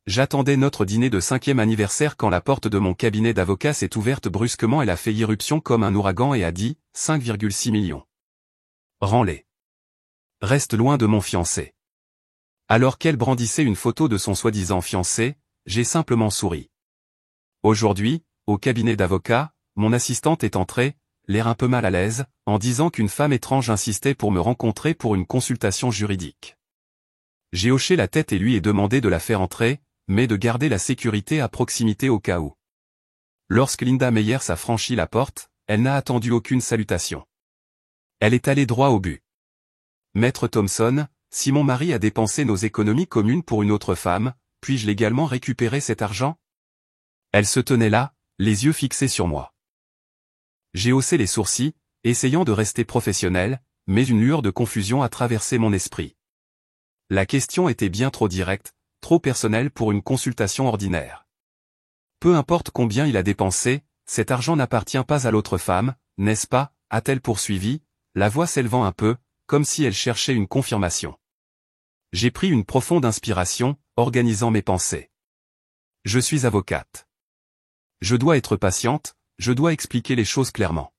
J'attendais notre dîner de 5e anniversaire quand la porte de mon cabinet d'avocat s'est ouverte brusquement. Elle a fait irruption comme un ouragan et a dit « 5,6 millions. Rends-les. Reste loin de mon fiancé. » Alors qu'elle brandissait une photo de son soi-disant fiancé, j'ai simplement souri. Aujourd'hui, au cabinet d'avocat, mon assistante est entrée, l'air un peu mal à l'aise, en disant qu'une femme étrange insistait pour me rencontrer pour une consultation juridique. J'ai hoché la tête et lui ai demandé de la faire entrer, mais de garder la sécurité à proximité au cas où. Lorsque Linda Meyers a franchi la porte, elle n'a attendu aucune salutation. Elle est allée droit au but. « Maître Thompson, si mon mari a dépensé nos économies communes pour une autre femme, puis-je légalement récupérer cet argent ?» Elle se tenait là, les yeux fixés sur moi. J'ai haussé les sourcils, essayant de rester professionnel, mais une lueur de confusion a traversé mon esprit. La question était bien trop directe, trop personnelle pour une consultation ordinaire. Peu importe combien il a dépensé, cet argent n'appartient pas à l'autre femme, n'est-ce pas, a-t-elle poursuivi, la voix s'élevant un peu, comme si elle cherchait une confirmation. J'ai pris une profonde inspiration, organisant mes pensées. Je suis avocate. Je dois être patiente, je dois expliquer les choses clairement.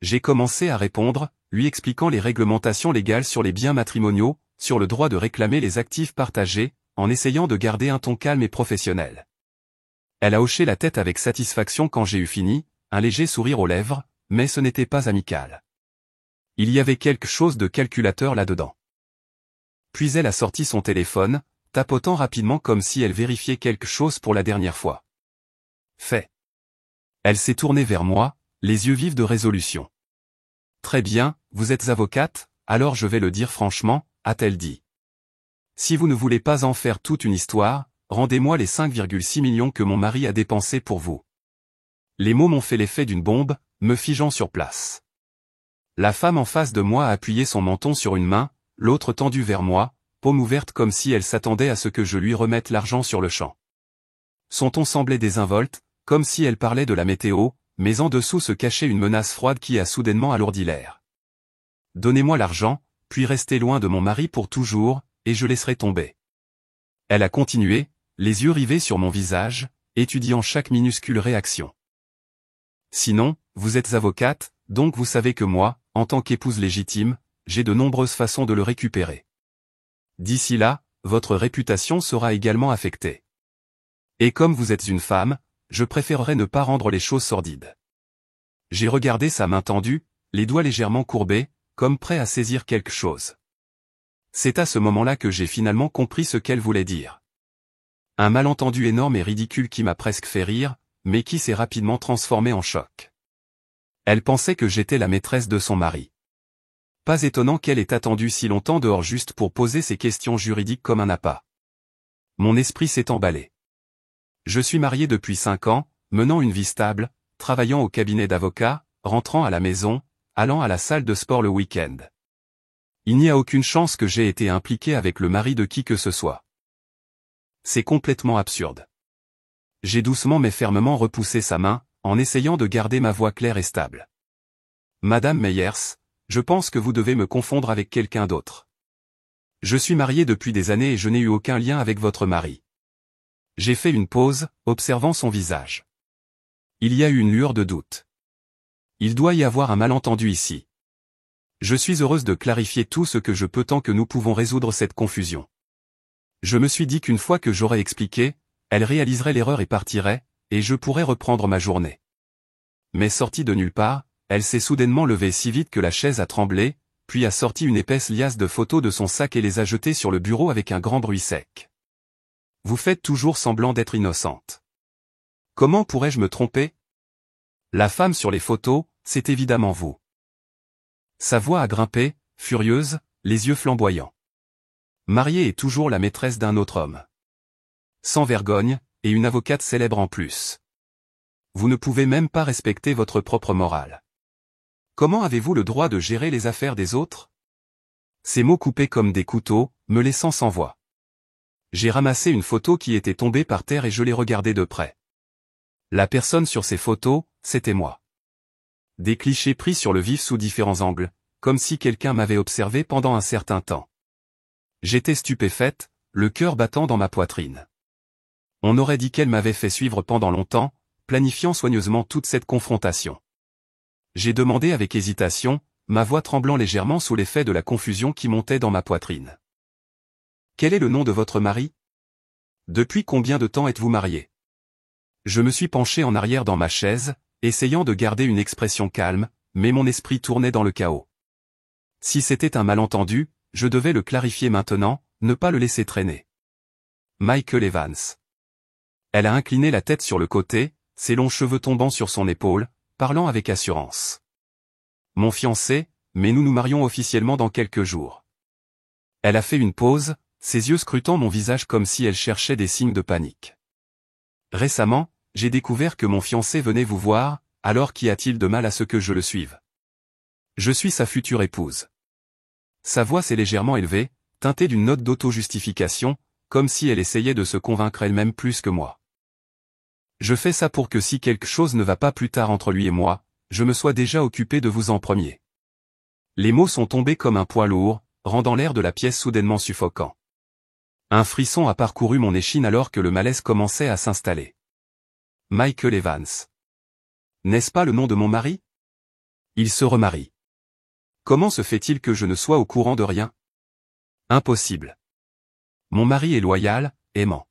J'ai commencé à répondre, lui expliquant les réglementations légales sur les biens matrimoniaux, sur le droit de réclamer les actifs partagés, en essayant de garder un ton calme et professionnel. Elle a hoché la tête avec satisfaction quand j'ai eu fini, un léger sourire aux lèvres, mais ce n'était pas amical. Il y avait quelque chose de calculateur là-dedans. Puis elle a sorti son téléphone, tapotant rapidement comme si elle vérifiait quelque chose pour la dernière fois. Fait. Elle s'est tournée vers moi, les yeux vifs de résolution. Très bien, vous êtes avocate, alors je vais le dire franchement, a-t-elle dit. Si vous ne voulez pas en faire toute une histoire, rendez-moi les 5,6 millions que mon mari a dépensés pour vous. Les mots m'ont fait l'effet d'une bombe, me figeant sur place. La femme en face de moi a appuyé son menton sur une main, l'autre tendue vers moi, paume ouverte comme si elle s'attendait à ce que je lui remette l'argent sur le champ. Son ton semblait désinvolte, comme si elle parlait de la météo, mais en dessous se cachait une menace froide qui a soudainement alourdi l'air. Donnez-moi l'argent, puis restez loin de mon mari pour toujours, et je laisserai tomber. Elle a continué, les yeux rivés sur mon visage, étudiant chaque minuscule réaction. Sinon, vous êtes avocate, donc vous savez que moi, en tant qu'épouse légitime, j'ai de nombreuses façons de le récupérer. D'ici là, votre réputation sera également affectée. Et comme vous êtes une femme, je préférerais ne pas rendre les choses sordides. J'ai regardé sa main tendue, les doigts légèrement courbés, comme prêt à saisir quelque chose. C'est à ce moment-là que j'ai finalement compris ce qu'elle voulait dire. Un malentendu énorme et ridicule qui m'a presque fait rire, mais qui s'est rapidement transformé en choc. Elle pensait que j'étais la maîtresse de son mari. Pas étonnant qu'elle ait attendu si longtemps dehors juste pour poser ses questions juridiques comme un appât. Mon esprit s'est emballé. Je suis marié depuis 5 ans, menant une vie stable, travaillant au cabinet d'avocat, rentrant à la maison, allant à la salle de sport le week-end. Il n'y a aucune chance que j'ai été impliqué avec le mari de qui que ce soit. C'est complètement absurde. J'ai doucement mais fermement repoussé sa main, en essayant de garder ma voix claire et stable. Madame Meyers, je pense que vous devez me confondre avec quelqu'un d'autre. Je suis marié depuis des années et je n'ai eu aucun lien avec votre mari. J'ai fait une pause, observant son visage. Il y a eu une lueur de doute. Il doit y avoir un malentendu ici. Je suis heureuse de clarifier tout ce que je peux tant que nous pouvons résoudre cette confusion. Je me suis dit qu'une fois que j'aurais expliqué, elle réaliserait l'erreur et partirait, et je pourrais reprendre ma journée. Mais sortie de nulle part, elle s'est soudainement levée si vite que la chaise a tremblé, puis a sorti une épaisse liasse de photos de son sac et les a jetées sur le bureau avec un grand bruit sec. Vous faites toujours semblant d'être innocente. Comment pourrais-je me tromper? La femme sur les photos, c'est évidemment vous. Sa voix a grimpé, furieuse, les yeux flamboyants. Mariée est toujours la maîtresse d'un autre homme. Sans vergogne, et une avocate célèbre en plus. Vous ne pouvez même pas respecter votre propre morale. Comment avez-vous le droit de gérer les affaires des autres? Ces mots coupés comme des couteaux, me laissant sans voix. J'ai ramassé une photo qui était tombée par terre et je l'ai regardée de près. La personne sur ces photos, c'était moi. Des clichés pris sur le vif sous différents angles, comme si quelqu'un m'avait observé pendant un certain temps. J'étais stupéfaite, le cœur battant dans ma poitrine. On aurait dit qu'elle m'avait fait suivre pendant longtemps, planifiant soigneusement toute cette confrontation. J'ai demandé avec hésitation, ma voix tremblant légèrement sous l'effet de la confusion qui montait dans ma poitrine. Quel est le nom de votre mari? Depuis combien de temps êtes-vous marié? Je me suis penché en arrière dans ma chaise, essayant de garder une expression calme, mais mon esprit tournait dans le chaos. Si c'était un malentendu, je devais le clarifier maintenant, ne pas le laisser traîner. Michael Evans. Elle a incliné la tête sur le côté, ses longs cheveux tombant sur son épaule, parlant avec assurance. Mon fiancé, mais nous nous marions officiellement dans quelques jours. Elle a fait une pause, ses yeux scrutant mon visage comme si elle cherchait des signes de panique. Récemment, j'ai découvert que mon fiancé venait vous voir, alors qu'y a-t-il de mal à ce que je le suive? Je suis sa future épouse. Sa voix s'est légèrement élevée, teintée d'une note d'auto-justification, comme si elle essayait de se convaincre elle-même plus que moi. Je fais ça pour que si quelque chose ne va pas plus tard entre lui et moi, je me sois déjà occupé de vous en premier. Les mots sont tombés comme un poids lourd, rendant l'air de la pièce soudainement suffocant. Un frisson a parcouru mon échine alors que le malaise commençait à s'installer. Michael Evans. N'est-ce pas le nom de mon mari? Il se remarie. Comment se fait-il que je ne sois au courant de rien? Impossible. Mon mari est loyal, aimant.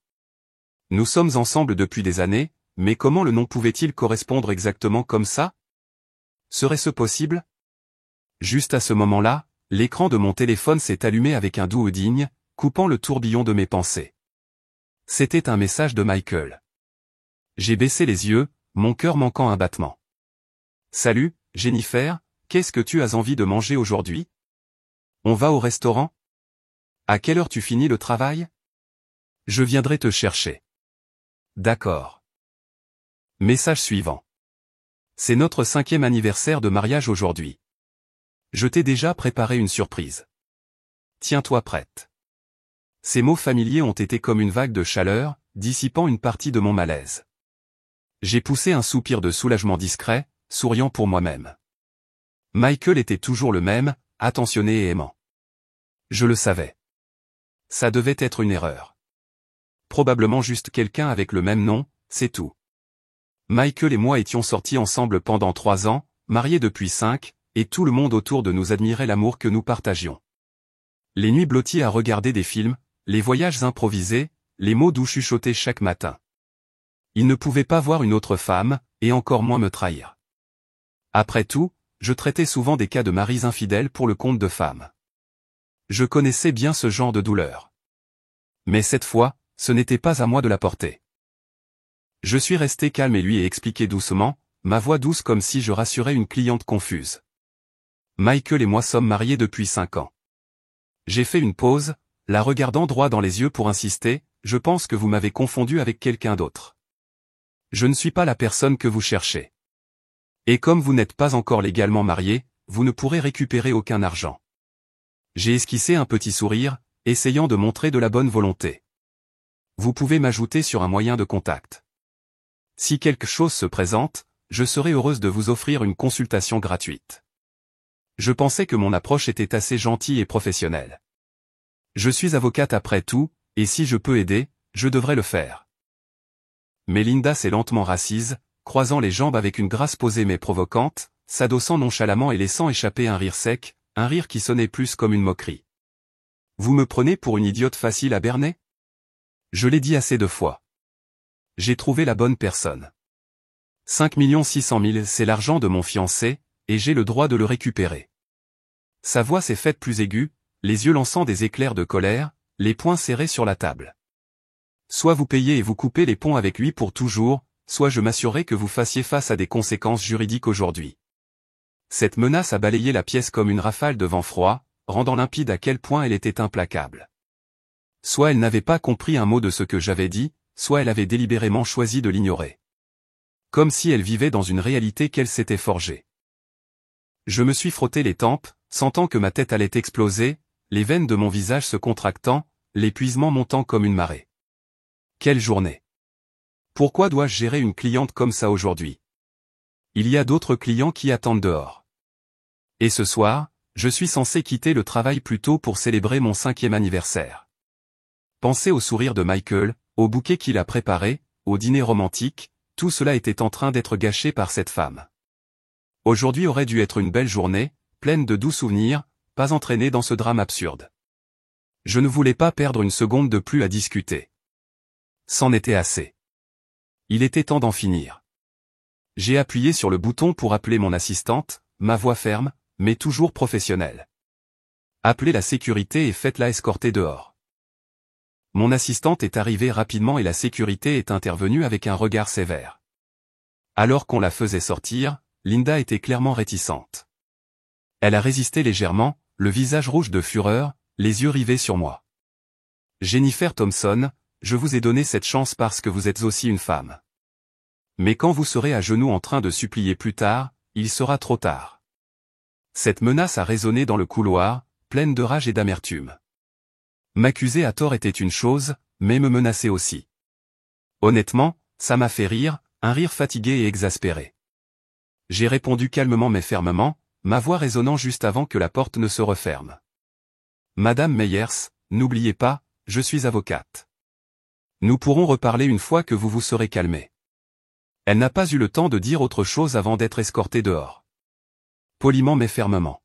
Nous sommes ensemble depuis des années, mais comment le nom pouvait-il correspondre exactement comme ça? Serait-ce possible? Juste à ce moment-là, l'écran de mon téléphone s'est allumé avec un doux digne, coupant le tourbillon de mes pensées. C'était un message de Michael. J'ai baissé les yeux, mon cœur manquant un battement. Salut, Jennifer, qu'est-ce que tu as envie de manger aujourd'hui? On va au restaurant? À quelle heure tu finis le travail? Je viendrai te chercher. D'accord. Message suivant. C'est notre 5e anniversaire de mariage aujourd'hui. Je t'ai déjà préparé une surprise. Tiens-toi prête. Ces mots familiers ont été comme une vague de chaleur, dissipant une partie de mon malaise. J'ai poussé un soupir de soulagement discret, souriant pour moi-même. Michael était toujours le même, attentionné et aimant. Je le savais. Ça devait être une erreur. Probablement juste quelqu'un avec le même nom, c'est tout. Michael et moi étions sortis ensemble pendant 3 ans, mariés depuis 5, et tout le monde autour de nous admirait l'amour que nous partagions. Les nuits blotties à regarder des films, les voyages improvisés, les mots doux chuchotés chaque matin. Il ne pouvait pas voir une autre femme, et encore moins me trahir. Après tout, je traitais souvent des cas de maris infidèles pour le compte de femmes. Je connaissais bien ce genre de douleur. Mais cette fois, ce n'était pas à moi de la porter. Je suis resté calme et lui ai expliqué doucement, ma voix douce comme si je rassurais une cliente confuse. Michael et moi sommes mariés depuis 5 ans. J'ai fait une pause, la regardant droit dans les yeux pour insister, je pense que vous m'avez confondu avec quelqu'un d'autre. Je ne suis pas la personne que vous cherchez. Et comme vous n'êtes pas encore légalement marié, vous ne pourrez récupérer aucun argent. J'ai esquissé un petit sourire, essayant de montrer de la bonne volonté. Vous pouvez m'ajouter sur un moyen de contact. Si quelque chose se présente, je serai heureuse de vous offrir une consultation gratuite. Je pensais que mon approche était assez gentille et professionnelle. Je suis avocate après tout, et si je peux aider, je devrais le faire. Melinda s'est lentement rassise, croisant les jambes avec une grâce posée mais provocante, s'adossant nonchalamment et laissant échapper un rire sec, un rire qui sonnait plus comme une moquerie. Vous me prenez pour une idiote facile à berner? Je l'ai dit assez de fois. J'ai trouvé la bonne personne. 5 600 000 c'est l'argent de mon fiancé, et j'ai le droit de le récupérer. Sa voix s'est faite plus aiguë, les yeux lançant des éclairs de colère, les poings serrés sur la table. Soit vous payez et vous coupez les ponts avec lui pour toujours, soit je m'assurerai que vous fassiez face à des conséquences juridiques aujourd'hui. Cette menace a balayé la pièce comme une rafale de vent froid, rendant limpide à quel point elle était implacable. Soit elle n'avait pas compris un mot de ce que j'avais dit, soit elle avait délibérément choisi de l'ignorer. Comme si elle vivait dans une réalité qu'elle s'était forgée. Je me suis frotté les tempes, sentant que ma tête allait exploser, les veines de mon visage se contractant, l'épuisement montant comme une marée. Quelle journée! Pourquoi dois-je gérer une cliente comme ça aujourd'hui? Il y a d'autres clients qui attendent dehors. Et ce soir, je suis censé quitter le travail plus tôt pour célébrer mon 5e anniversaire. Pensez au sourire de Michael, au bouquet qu'il a préparé, au dîner romantique, tout cela était en train d'être gâché par cette femme. Aujourd'hui aurait dû être une belle journée, pleine de doux souvenirs, pas entraînée dans ce drame absurde. Je ne voulais pas perdre une seconde de plus à discuter. C'en était assez. Il était temps d'en finir. J'ai appuyé sur le bouton pour appeler mon assistante, ma voix ferme, mais toujours professionnelle. Appelez la sécurité et faites-la escorter dehors. Mon assistante est arrivée rapidement et la sécurité est intervenue avec un regard sévère. Alors qu'on la faisait sortir, Linda était clairement réticente. Elle a résisté légèrement, le visage rouge de fureur, les yeux rivés sur moi. Jennifer Thompson, je vous ai donné cette chance parce que vous êtes aussi une femme. Mais quand vous serez à genoux en train de supplier plus tard, il sera trop tard. Cette menace a résonné dans le couloir, pleine de rage et d'amertume. M'accuser à tort était une chose, mais me menacer aussi. Honnêtement, ça m'a fait rire, un rire fatigué et exaspéré. J'ai répondu calmement mais fermement, ma voix résonnant juste avant que la porte ne se referme. Madame Meyers, n'oubliez pas, je suis avocate. Nous pourrons reparler une fois que vous vous serez calmée. Elle n'a pas eu le temps de dire autre chose avant d'être escortée dehors. Poliment mais fermement.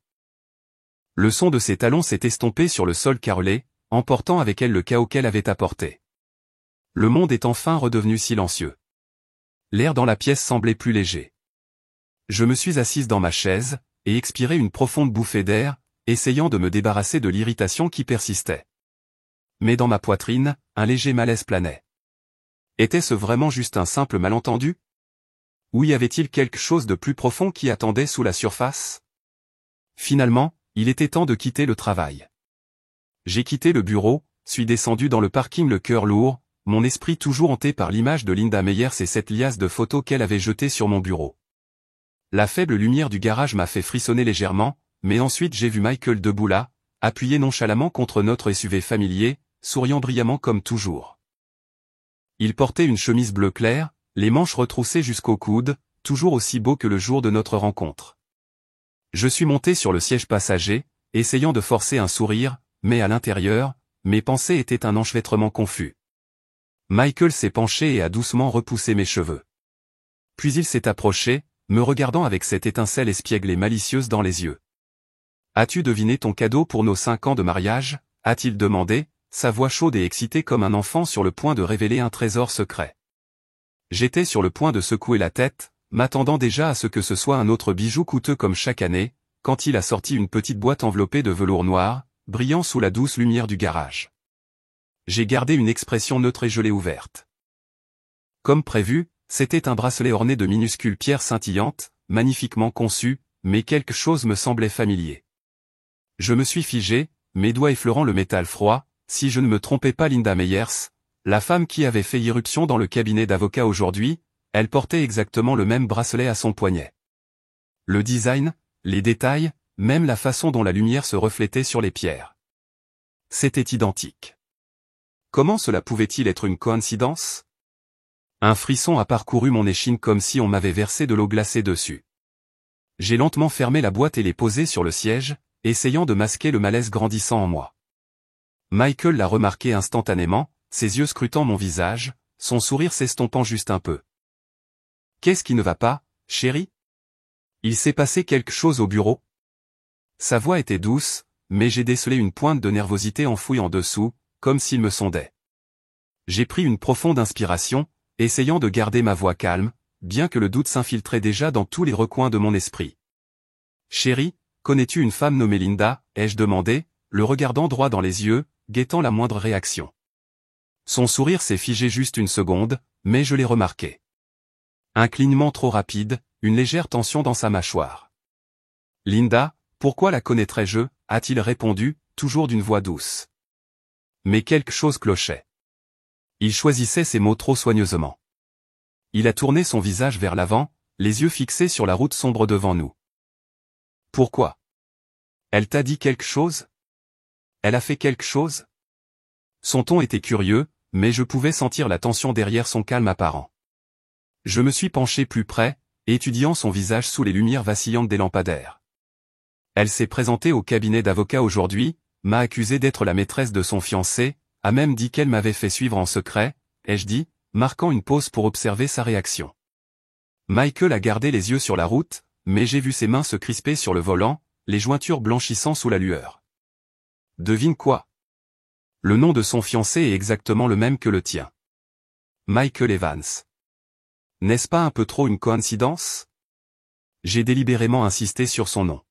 Le son de ses talons s'est estompé sur le sol carrelé, emportant avec elle le chaos qu'elle avait apporté. Le monde est enfin redevenu silencieux. L'air dans la pièce semblait plus léger. Je me suis assise dans ma chaise, et expiré une profonde bouffée d'air, essayant de me débarrasser de l'irritation qui persistait. Mais dans ma poitrine, un léger malaise planait. Était-ce vraiment juste un simple malentendu? Ou y avait-il quelque chose de plus profond qui attendait sous la surface? Finalement, il était temps de quitter le travail. J'ai quitté le bureau, suis descendu dans le parking le cœur lourd, mon esprit toujours hanté par l'image de Linda Meyers et cette liasse de photos qu'elle avait jetées sur mon bureau. La faible lumière du garage m'a fait frissonner légèrement, mais ensuite j'ai vu Michael debout là, appuyé nonchalamment contre notre SUV familier, souriant brillamment comme toujours. Il portait une chemise bleu clair, les manches retroussées jusqu'au coude, toujours aussi beau que le jour de notre rencontre. Je suis monté sur le siège passager, essayant de forcer un sourire, mais à l'intérieur, mes pensées étaient un enchevêtrement confus. Michael s'est penché et a doucement repoussé mes cheveux. Puis il s'est approché, me regardant avec cette étincelle espiègle et malicieuse dans les yeux. « As-tu deviné ton cadeau pour nos 5 ans de mariage ?» a-t-il demandé, sa voix chaude et excitée comme un enfant sur le point de révéler un trésor secret. J'étais sur le point de secouer la tête, m'attendant déjà à ce que ce soit un autre bijou coûteux comme chaque année, quand il a sorti une petite boîte enveloppée de velours noir, brillant sous la douce lumière du garage. J'ai gardé une expression neutre et je l'ai ouverte. Comme prévu, c'était un bracelet orné de minuscules pierres scintillantes, magnifiquement conçu, mais quelque chose me semblait familier. Je me suis figé, mes doigts effleurant le métal froid, si je ne me trompais pas Linda Meyers, la femme qui avait fait irruption dans le cabinet d'avocat aujourd'hui, elle portait exactement le même bracelet à son poignet. Le design, les détails, même la façon dont la lumière se reflétait sur les pierres. C'était identique. Comment cela pouvait-il être une coïncidence? Un frisson a parcouru mon échine comme si on m'avait versé de l'eau glacée dessus. J'ai lentement fermé la boîte et l'ai posée sur le siège, essayant de masquer le malaise grandissant en moi. Michael l'a remarqué instantanément, ses yeux scrutant mon visage, son sourire s'estompant juste un peu. « Qu'est-ce qui ne va pas, chérie? Il s'est passé quelque chose au bureau ?» Sa voix était douce, mais j'ai décelé une pointe de nervosité enfouie en dessous, comme s'il me sondait. J'ai pris une profonde inspiration, essayant de garder ma voix calme, bien que le doute s'infiltrait déjà dans tous les recoins de mon esprit. « Chérie, connais-tu une femme nommée Linda ?» ai-je demandé, le regardant droit dans les yeux, guettant la moindre réaction. Son sourire s'est figé juste une seconde, mais je l'ai remarqué. Un clignement trop rapide, une légère tension dans sa mâchoire. « Linda, pourquoi la connaîtrais-je » a-t-il répondu, toujours d'une voix douce. Mais quelque chose clochait. Il choisissait ses mots trop soigneusement. Il a tourné son visage vers l'avant, les yeux fixés sur la route sombre devant nous. « Pourquoi? Elle t'a dit quelque chose? Elle a fait quelque chose ?» Son ton était curieux, mais je pouvais sentir la tension derrière son calme apparent. Je me suis penché plus près, étudiant son visage sous les lumières vacillantes des lampadaires. Elle s'est présentée au cabinet d'avocat aujourd'hui, m'a accusé d'être la maîtresse de son fiancé, a même dit qu'elle m'avait fait suivre en secret, ai-je dit, marquant une pause pour observer sa réaction. Michael a gardé les yeux sur la route, mais j'ai vu ses mains se crisper sur le volant, les jointures blanchissant sous la lueur. Devine quoi? Le nom de son fiancé est exactement le même que le tien. Michael Evans. N'est-ce pas un peu trop une coïncidence? J'ai délibérément insisté sur son nom.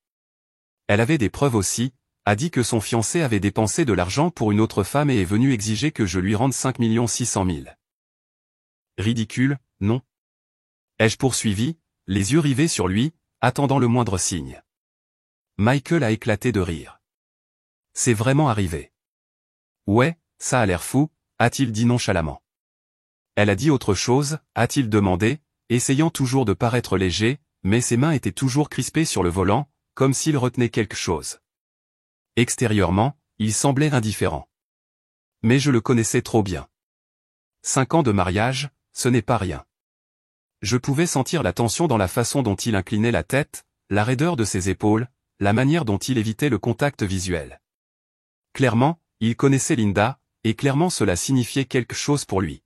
Elle avait des preuves aussi, a dit que son fiancé avait dépensé de l'argent pour une autre femme et est venu exiger que je lui rende 5 600 000. Ridicule, non? Ai-je poursuivi, les yeux rivés sur lui, attendant le moindre signe. Michael a éclaté de rire. C'est vraiment arrivé. Ouais, ça a l'air fou, a-t-il dit nonchalamment. Elle a dit autre chose, a-t-il demandé, essayant toujours de paraître léger, mais ses mains étaient toujours crispées sur le volant, comme s'il retenait quelque chose. Extérieurement, il semblait indifférent. Mais je le connaissais trop bien. 5 ans de mariage, ce n'est pas rien. Je pouvais sentir la tension dans la façon dont il inclinait la tête, la raideur de ses épaules, la manière dont il évitait le contact visuel. Clairement, il connaissait Linda, et clairement cela signifiait quelque chose pour lui.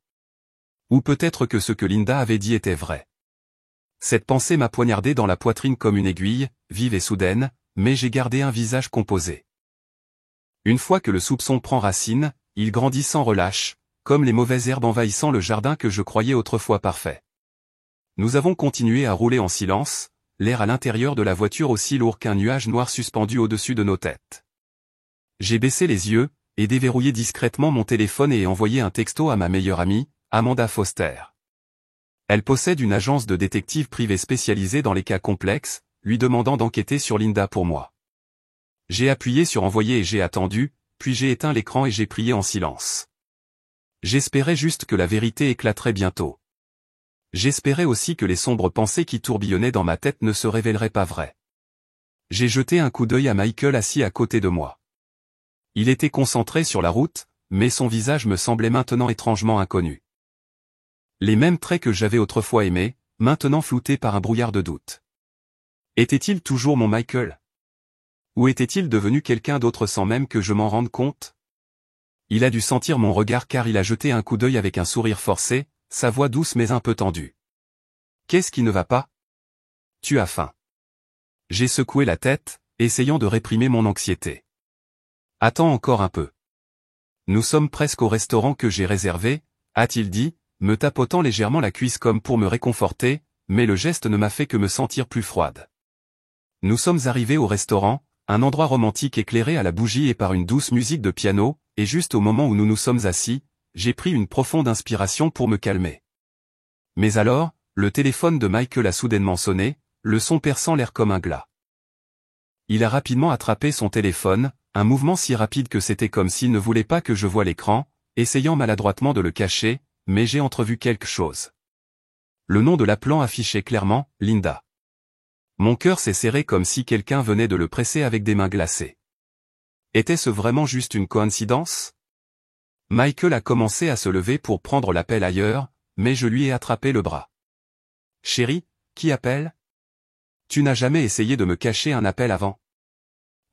Ou peut-être que ce que Linda avait dit était vrai. Cette pensée m'a poignardé dans la poitrine comme une aiguille, vive et soudaine, mais j'ai gardé un visage composé. Une fois que le soupçon prend racine, il grandit sans relâche, comme les mauvaises herbes envahissant le jardin que je croyais autrefois parfait. Nous avons continué à rouler en silence, l'air à l'intérieur de la voiture aussi lourd qu'un nuage noir suspendu au-dessus de nos têtes. J'ai baissé les yeux, et déverrouillé discrètement mon téléphone et envoyé un texto à ma meilleure amie, Amanda Foster. Elle possède une agence de détectives privés spécialisée dans les cas complexes, lui demandant d'enquêter sur Linda pour moi. J'ai appuyé sur envoyer et j'ai attendu, puis j'ai éteint l'écran et j'ai prié en silence. J'espérais juste que la vérité éclaterait bientôt. J'espérais aussi que les sombres pensées qui tourbillonnaient dans ma tête ne se révéleraient pas vraies. J'ai jeté un coup d'œil à Michael assis à côté de moi. Il était concentré sur la route, mais son visage me semblait maintenant étrangement inconnu. Les mêmes traits que j'avais autrefois aimés, maintenant floutés par un brouillard de doute. Était-il toujours mon Michael? Ou était-il devenu quelqu'un d'autre sans même que je m'en rende compte? Il a dû sentir mon regard car il a jeté un coup d'œil avec un sourire forcé, sa voix douce mais un peu tendue. Qu'est-ce qui ne va pas? Tu as faim. J'ai secoué la tête, essayant de réprimer mon anxiété. Attends encore un peu. Nous sommes presque au restaurant que j'ai réservé, a-t-il dit, me tapotant légèrement la cuisse comme pour me réconforter, mais le geste ne m'a fait que me sentir plus froide. Nous sommes arrivés au restaurant, un endroit romantique éclairé à la bougie et par une douce musique de piano, et juste au moment où nous nous sommes assis, j'ai pris une profonde inspiration pour me calmer. Mais alors, le téléphone de Michael a soudainement sonné, le son perçant l'air comme un glas. Il a rapidement attrapé son téléphone, un mouvement si rapide que c'était comme s'il ne voulait pas que je voie l'écran, essayant maladroitement de le cacher, mais j'ai entrevu quelque chose. Le nom de l'appelant affichait clairement, Linda. Mon cœur s'est serré comme si quelqu'un venait de le presser avec des mains glacées. Était-ce vraiment juste une coïncidence? Michael a commencé à se lever pour prendre l'appel ailleurs, mais je lui ai attrapé le bras. Chérie, qui appelle? Tu n'as jamais essayé de me cacher un appel avant?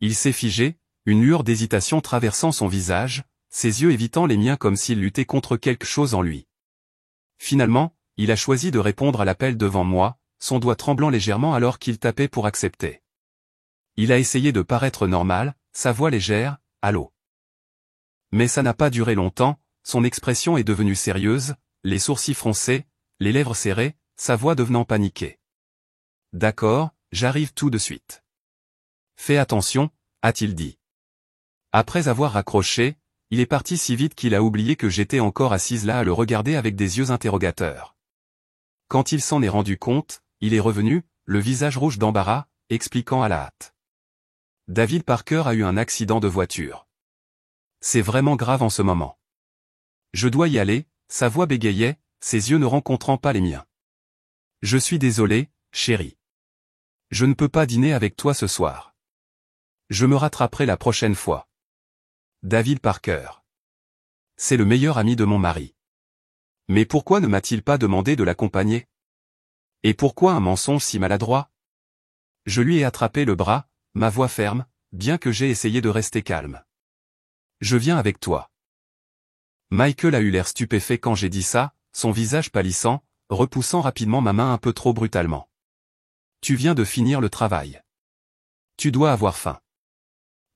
Il s'est figé, une lueur d'hésitation traversant son visage, ses yeux évitant les miens comme s'il luttait contre quelque chose en lui. Finalement, il a choisi de répondre à l'appel devant moi, son doigt tremblant légèrement alors qu'il tapait pour accepter. Il a essayé de paraître normal, sa voix légère, allô. Mais ça n'a pas duré longtemps, son expression est devenue sérieuse, les sourcils froncés, les lèvres serrées, sa voix devenant paniquée. D'accord, j'arrive tout de suite. Fais attention, a-t-il dit. Après avoir raccroché, il est parti si vite qu'il a oublié que j'étais encore assise là à le regarder avec des yeux interrogateurs. Quand il s'en est rendu compte, il est revenu, le visage rouge d'embarras, expliquant à la hâte. David Parker a eu un accident de voiture. C'est vraiment grave en ce moment. Je dois y aller, sa voix bégayait, ses yeux ne rencontrant pas les miens. Je suis désolé, chérie. Je ne peux pas dîner avec toi ce soir. Je me rattraperai la prochaine fois. David Parker. C'est le meilleur ami de mon mari. Mais pourquoi ne m'a-t-il pas demandé de l'accompagner? Et pourquoi un mensonge si maladroit? Je lui ai attrapé le bras, ma voix ferme, bien que j'ai essayé de rester calme. Je viens avec toi. Michael a eu l'air stupéfait quand j'ai dit ça, son visage pâlissant, repoussant rapidement ma main un peu trop brutalement. Tu viens de finir le travail. Tu dois avoir faim.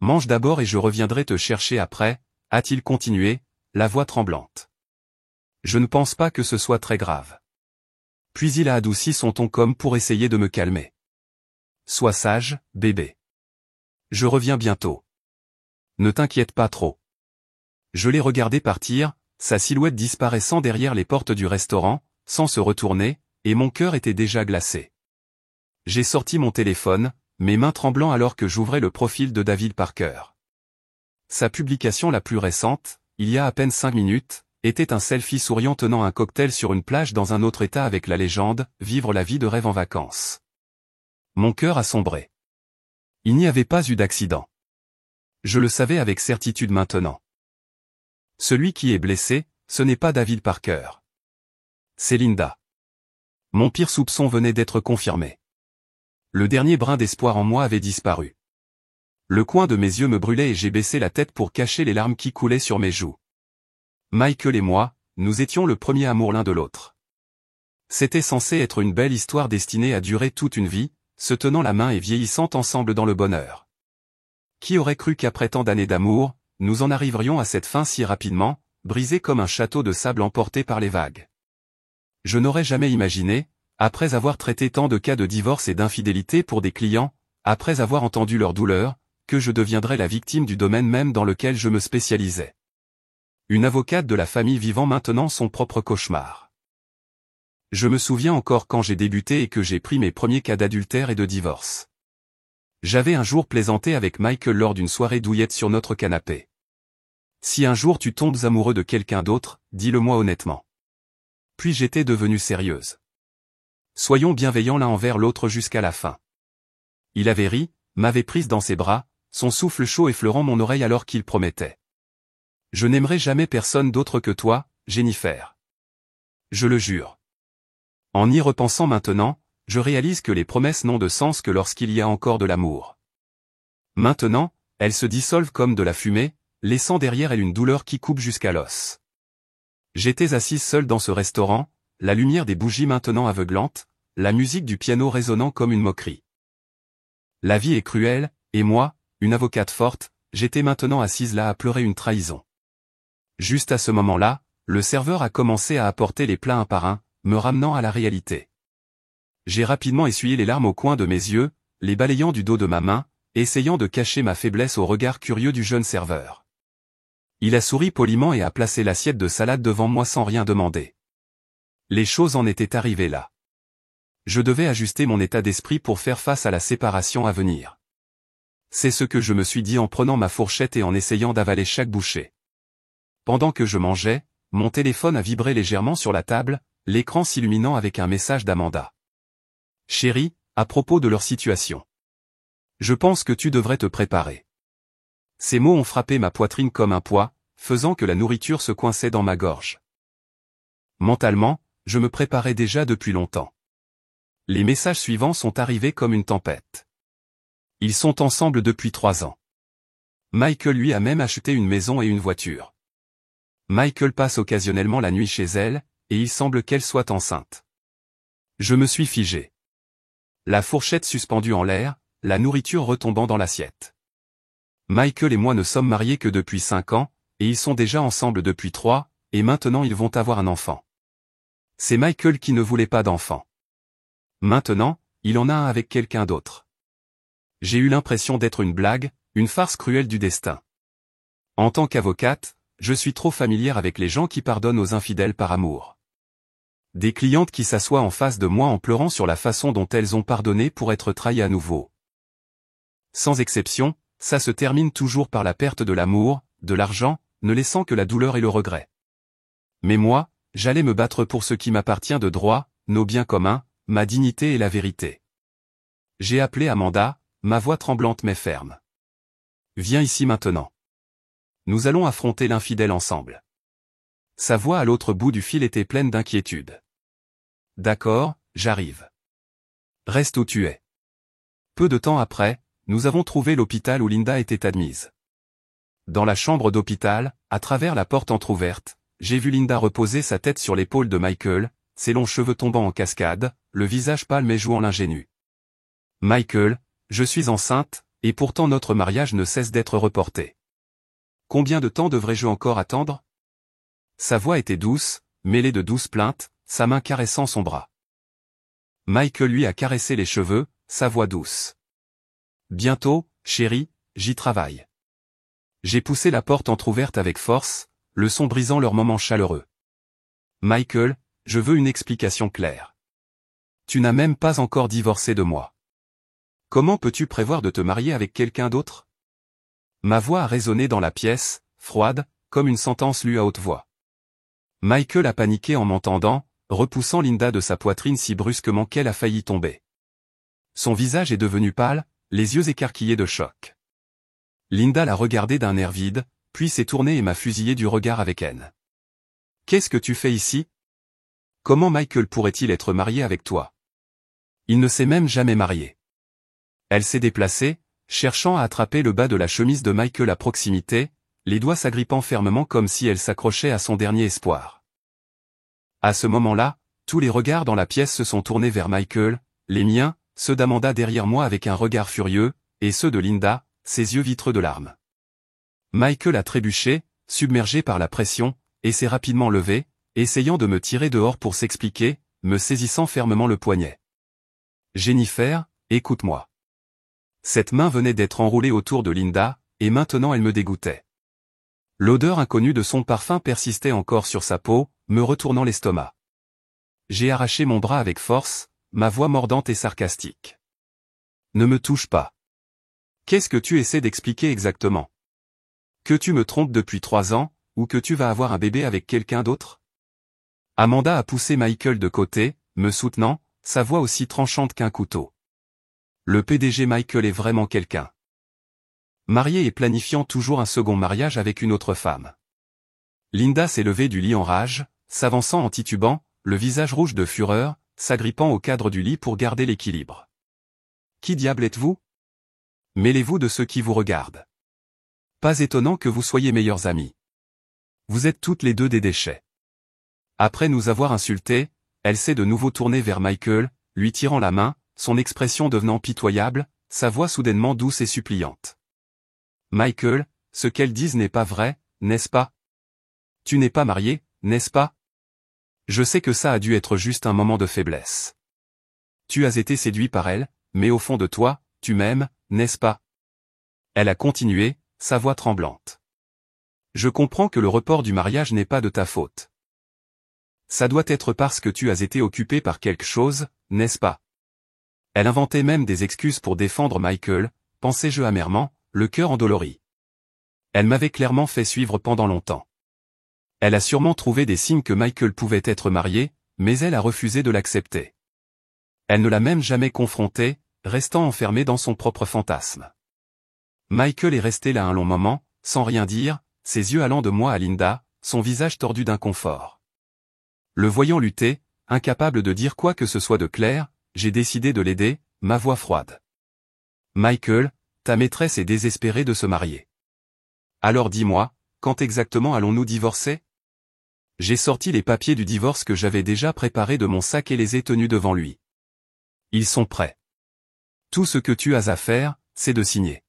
Mange d'abord et je reviendrai te chercher après, a-t-il continué, la voix tremblante. Je ne pense pas que ce soit très grave. Puis il a adouci son ton comme pour essayer de me calmer. Sois sage, bébé. Je reviens bientôt. Ne t'inquiète pas trop. Je l'ai regardé partir, sa silhouette disparaissant derrière les portes du restaurant, sans se retourner, et mon cœur était déjà glacé. J'ai sorti mon téléphone, mes mains tremblant alors que j'ouvrais le profil de David Parker. Sa publication la plus récente, il y a à peine 5 minutes, était un selfie souriant tenant un cocktail sur une plage dans un autre état avec la légende « Vivre la vie de rêve en vacances ». Mon cœur a sombré. Il n'y avait pas eu d'accident. Je le savais avec certitude maintenant. Celui qui est blessé, ce n'est pas David Parker. C'est Linda. Mon pire soupçon venait d'être confirmé. Le dernier brin d'espoir en moi avait disparu. Le coin de mes yeux me brûlait et j'ai baissé la tête pour cacher les larmes qui coulaient sur mes joues. Michael et moi, nous étions le premier amour l'un de l'autre. C'était censé être une belle histoire destinée à durer toute une vie, se tenant la main et vieillissant ensemble dans le bonheur. Qui aurait cru qu'après tant d'années d'amour, nous en arriverions à cette fin si rapidement, brisé comme un château de sable emporté par les vagues. Je n'aurais jamais imaginé, après avoir traité tant de cas de divorce et d'infidélité pour des clients, après avoir entendu leur douleur, que je deviendrais la victime du domaine même dans lequel je me spécialisais. Une avocate de la famille vivant maintenant son propre cauchemar. Je me souviens encore quand j'ai débuté et que j'ai pris mes premiers cas d'adultère et de divorce. J'avais un jour plaisanté avec Michael lors d'une soirée douillette sur notre canapé. Si un jour tu tombes amoureux de quelqu'un d'autre, dis-le-moi honnêtement. Puis j'étais devenue sérieuse. Soyons bienveillants l'un envers l'autre jusqu'à la fin. Il avait ri, m'avait prise dans ses bras, son souffle chaud effleurant mon oreille alors qu'il promettait. Je n'aimerai jamais personne d'autre que toi, Jennifer. Je le jure. En y repensant maintenant, je réalise que les promesses n'ont de sens que lorsqu'il y a encore de l'amour. Maintenant, elles se dissolvent comme de la fumée, laissant derrière elles une douleur qui coupe jusqu'à l'os. J'étais assise seule dans ce restaurant, la lumière des bougies maintenant aveuglante, la musique du piano résonnant comme une moquerie. La vie est cruelle, et moi, une avocate forte, j'étais maintenant assise là à pleurer une trahison. Juste à ce moment-là, le serveur a commencé à apporter les plats un par un, me ramenant à la réalité. J'ai rapidement essuyé les larmes au coin de mes yeux, les balayant du dos de ma main, essayant de cacher ma faiblesse au regard curieux du jeune serveur. Il a souri poliment et a placé l'assiette de salade devant moi sans rien demander. Les choses en étaient arrivées là. Je devais ajuster mon état d'esprit pour faire face à la séparation à venir. C'est ce que je me suis dit en prenant ma fourchette et en essayant d'avaler chaque bouchée. Pendant que je mangeais, mon téléphone a vibré légèrement sur la table, l'écran s'illuminant avec un message d'Amanda. « Chérie, à propos de leur situation. Je pense que tu devrais te préparer. » Ces mots ont frappé ma poitrine comme un poids, faisant que la nourriture se coinçait dans ma gorge. Mentalement, je me préparais déjà depuis longtemps. Les messages suivants sont arrivés comme une tempête. Ils sont ensemble depuis 3 ans. Michael lui a même acheté une maison et une voiture. Michael passe occasionnellement la nuit chez elle, et il semble qu'elle soit enceinte. Je me suis figé. La fourchette suspendue en l'air, la nourriture retombant dans l'assiette. Michael et moi ne sommes mariés que depuis 5 ans, et ils sont déjà ensemble depuis 3, et maintenant ils vont avoir un enfant. C'est Michael qui ne voulait pas d'enfant. Maintenant, il en a un avec quelqu'un d'autre. J'ai eu l'impression d'être une blague, une farce cruelle du destin. En tant qu'avocate, je suis trop familière avec les gens qui pardonnent aux infidèles par amour. Des clientes qui s'assoient en face de moi en pleurant sur la façon dont elles ont pardonné pour être trahies à nouveau. Sans exception, ça se termine toujours par la perte de l'amour, de l'argent, ne laissant que la douleur et le regret. Mais moi, j'allais me battre pour ce qui m'appartient de droit, nos biens communs, ma dignité et la vérité. J'ai appelé Amanda, ma voix tremblante mais ferme. Viens ici maintenant. Nous allons affronter l'infidèle ensemble. Sa voix à l'autre bout du fil était pleine d'inquiétude. D'accord, j'arrive. Reste où tu es. Peu de temps après, nous avons trouvé l'hôpital où Linda était admise. Dans la chambre d'hôpital, à travers la porte entr'ouverte, j'ai vu Linda reposer sa tête sur l'épaule de Michael, ses longs cheveux tombant en cascade, le visage pâle mais jouant l'ingénu. Michael, je suis enceinte, et pourtant notre mariage ne cesse d'être reporté. Combien de temps devrais-je encore attendre? Sa voix était douce, mêlée de douces plaintes, sa main caressant son bras. Michael lui a caressé les cheveux, sa voix douce. Bientôt, chérie, j'y travaille. J'ai poussé la porte entr'ouverte avec force, le son brisant leur moment chaleureux. Michael, je veux une explication claire. Tu n'as même pas encore divorcé de moi. Comment peux-tu prévoir de te marier avec quelqu'un d'autre? Ma voix a résonné dans la pièce, froide, comme une sentence lue à haute voix. Michael a paniqué en m'entendant, repoussant Linda de sa poitrine si brusquement qu'elle a failli tomber. Son visage est devenu pâle, les yeux écarquillés de choc. Linda l'a regardé d'un air vide, puis s'est tournée et m'a fusillé du regard avec haine. Qu'est-ce que tu fais ici? Comment Michael pourrait-il être marié avec toi? Il ne s'est même jamais marié. Elle s'est déplacée, cherchant à attraper le bas de la chemise de Michael à proximité, les doigts s'agrippant fermement comme si elle s'accrochait à son dernier espoir. À ce moment-là, tous les regards dans la pièce se sont tournés vers Michael, les miens, ceux d'Amanda derrière moi avec un regard furieux, et ceux de Linda, ses yeux vitreux de larmes. Michael a trébuché, submergé par la pression, et s'est rapidement levé, essayant de me tirer dehors pour s'expliquer, me saisissant fermement le poignet. Jennifer, écoute-moi. Cette main venait d'être enroulée autour de Linda, et maintenant elle me dégoûtait. L'odeur inconnue de son parfum persistait encore sur sa peau, me retournant l'estomac. J'ai arraché mon bras avec force, ma voix mordante et sarcastique. Ne me touche pas. Qu'est-ce que tu essaies d'expliquer exactement? Que tu me trompes depuis 3 ans, ou que tu vas avoir un bébé avec quelqu'un d'autre? Amanda a poussé Michael de côté, me soutenant, sa voix aussi tranchante qu'un couteau. Le PDG Michael est vraiment quelqu'un. Marié et planifiant toujours un second mariage avec une autre femme. Linda s'est levée du lit en rage, s'avançant en titubant, le visage rouge de fureur, s'agrippant au cadre du lit pour garder l'équilibre. Qui diable êtes-vous? Mêlez-vous de ceux qui vous regardent. Pas étonnant que vous soyez meilleurs amis. Vous êtes toutes les deux des déchets. Après nous avoir insultés, elle s'est de nouveau tournée vers Michael, lui tirant la main, son expression devenant pitoyable, sa voix soudainement douce et suppliante. Michael, ce qu'elles disent n'est pas vrai, n'est-ce pas? Tu n'es pas marié, n'est-ce pas? Je sais que ça a dû être juste un moment de faiblesse. Tu as été séduit par elle, mais au fond de toi, tu m'aimes, n'est-ce pas? Elle a continué, sa voix tremblante. Je comprends que le report du mariage n'est pas de ta faute. Ça doit être parce que tu as été occupé par quelque chose, n'est-ce pas? Elle inventait même des excuses pour défendre Michael, pensais-je amèrement, le cœur endolori. Elle m'avait clairement fait suivre pendant longtemps. Elle a sûrement trouvé des signes que Michael pouvait être marié, mais elle a refusé de l'accepter. Elle ne l'a même jamais confronté, restant enfermée dans son propre fantasme. Michael est resté là un long moment, sans rien dire, ses yeux allant de moi à Linda, son visage tordu d'inconfort. Le voyant lutter, incapable de dire quoi que ce soit de clair, j'ai décidé de l'aider, ma voix froide. Michael, ta maîtresse est désespérée de se marier. Alors dis-moi, quand exactement allons-nous divorcer? J'ai sorti les papiers du divorce que j'avais déjà préparés de mon sac et les ai tenus devant lui. Ils sont prêts. Tout ce que tu as à faire, c'est de signer.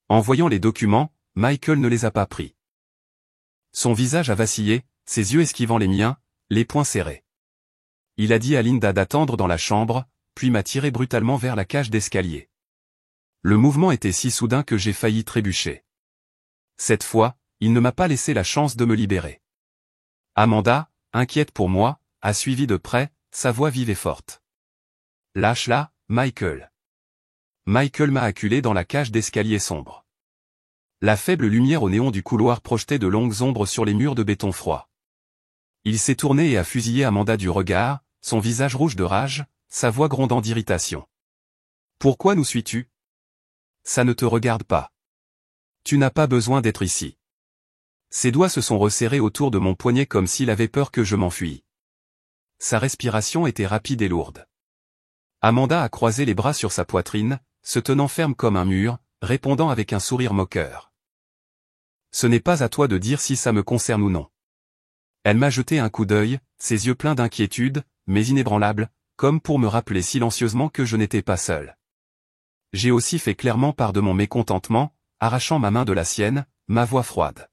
En voyant les documents, Michael ne les a pas pris. Son visage a vacillé, ses yeux esquivant les miens, les poings serrés. Il a dit à Linda d'attendre dans la chambre, puis m'a tiré brutalement vers la cage d'escalier. Le mouvement était si soudain que j'ai failli trébucher. Cette fois, il ne m'a pas laissé la chance de me libérer. Amanda, inquiète pour moi, a suivi de près, sa voix vive et forte. Lâche-la, Michael. Michael m'a acculé dans la cage d'escalier sombre. La faible lumière au néon du couloir projetait de longues ombres sur les murs de béton froid. Il s'est tourné et a fusillé Amanda du regard, son visage rouge de rage, sa voix grondant d'irritation. Pourquoi nous suis-tu? Ça ne te regarde pas. Tu n'as pas besoin d'être ici. Ses doigts se sont resserrés autour de mon poignet comme s'il avait peur que je m'enfuie. Sa respiration était rapide et lourde. Amanda a croisé les bras sur sa poitrine, se tenant ferme comme un mur, répondant avec un sourire moqueur. Ce n'est pas à toi de dire si ça me concerne ou non. Elle m'a jeté un coup d'œil, ses yeux pleins d'inquiétude, mais inébranlables, comme pour me rappeler silencieusement que je n'étais pas seul. J'ai aussi fait clairement part de mon mécontentement, arrachant ma main de la sienne, ma voix froide.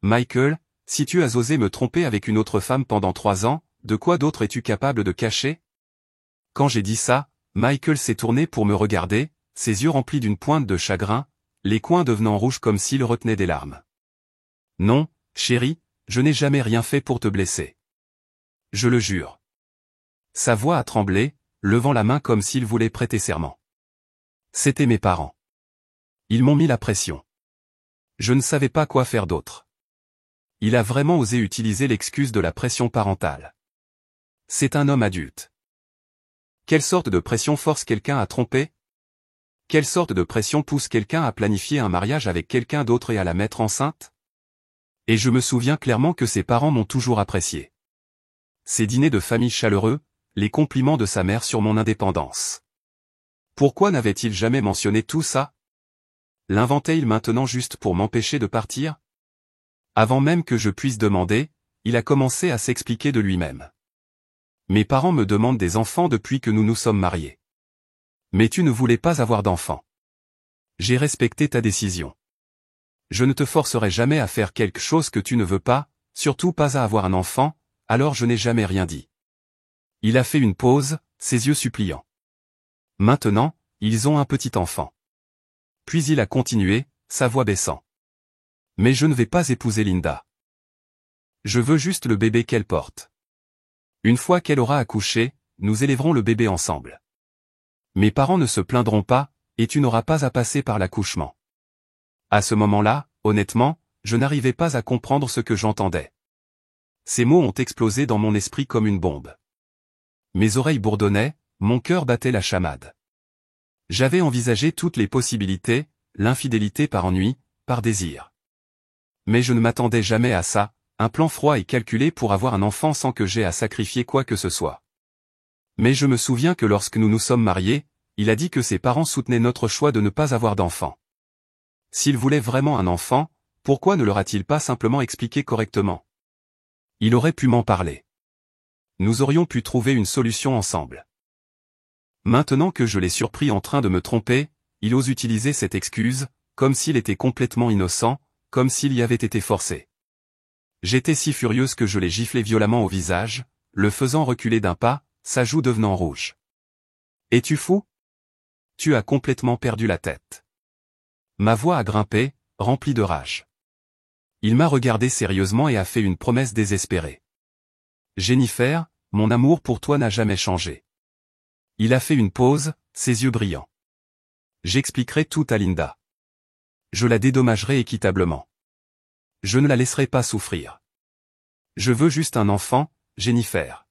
Michael, si tu as osé me tromper avec une autre femme pendant 3 ans, de quoi d'autre es-tu capable de cacher? Quand j'ai dit ça, Michael s'est tourné pour me regarder, ses yeux remplis d'une pointe de chagrin, les coins devenant rouges comme s'il retenait des larmes. Non, chérie, je n'ai jamais rien fait pour te blesser. Je le jure. Sa voix a tremblé, levant la main comme s'il voulait prêter serment. C'étaient mes parents. Ils m'ont mis la pression. Je ne savais pas quoi faire d'autre. Il a vraiment osé utiliser l'excuse de la pression parentale. C'est un homme adulte. Quelle sorte de pression force quelqu'un à tromper? Quelle sorte de pression pousse quelqu'un à planifier un mariage avec quelqu'un d'autre et à la mettre enceinte? Et je me souviens clairement que ses parents m'ont toujours apprécié. Ces dîners de famille chaleureux, les compliments de sa mère sur mon indépendance. Pourquoi n'avait-il jamais mentionné tout ça? L'inventait-il maintenant juste pour m'empêcher de partir? Avant même que je puisse demander, il a commencé à s'expliquer de lui-même. Mes parents me demandent des enfants depuis que nous nous sommes mariés. Mais tu ne voulais pas avoir d'enfants. J'ai respecté ta décision. Je ne te forcerai jamais à faire quelque chose que tu ne veux pas, surtout pas à avoir un enfant, alors je n'ai jamais rien dit. Il a fait une pause, ses yeux suppliants. Maintenant, ils ont un petit enfant. Puis il a continué, sa voix baissant. Mais je ne vais pas épouser Linda. Je veux juste le bébé qu'elle porte. Une fois qu'elle aura accouché, nous élèverons le bébé ensemble. Mes parents ne se plaindront pas, et tu n'auras pas à passer par l'accouchement. À ce moment-là, honnêtement, je n'arrivais pas à comprendre ce que j'entendais. Ces mots ont explosé dans mon esprit comme une bombe. Mes oreilles bourdonnaient, mon cœur battait la chamade. J'avais envisagé toutes les possibilités, l'infidélité par ennui, par désir. Mais je ne m'attendais jamais à ça, un plan froid et calculé pour avoir un enfant sans que j'aie à sacrifier quoi que ce soit. Mais je me souviens que lorsque nous nous sommes mariés, il a dit que ses parents soutenaient notre choix de ne pas avoir d'enfant. S'il voulait vraiment un enfant, pourquoi ne leur a-t-il pas simplement expliqué correctement? Il aurait pu m'en parler. Nous aurions pu trouver une solution ensemble. Maintenant que je l'ai surpris en train de me tromper, il ose utiliser cette excuse, comme s'il était complètement innocent, comme s'il y avait été forcé. J'étais si furieuse que je l'ai giflé violemment au visage, le faisant reculer d'un pas, sa joue devenant rouge. Es-tu fou? Tu as complètement perdu la tête. Ma voix a grimpé, remplie de rage. Il m'a regardé sérieusement et a fait une promesse désespérée. Jennifer, mon amour pour toi n'a jamais changé. Il a fait une pause, ses yeux brillants. J'expliquerai tout à Linda. Je la dédommagerai équitablement. Je ne la laisserai pas souffrir. Je veux juste un enfant, Jennifer.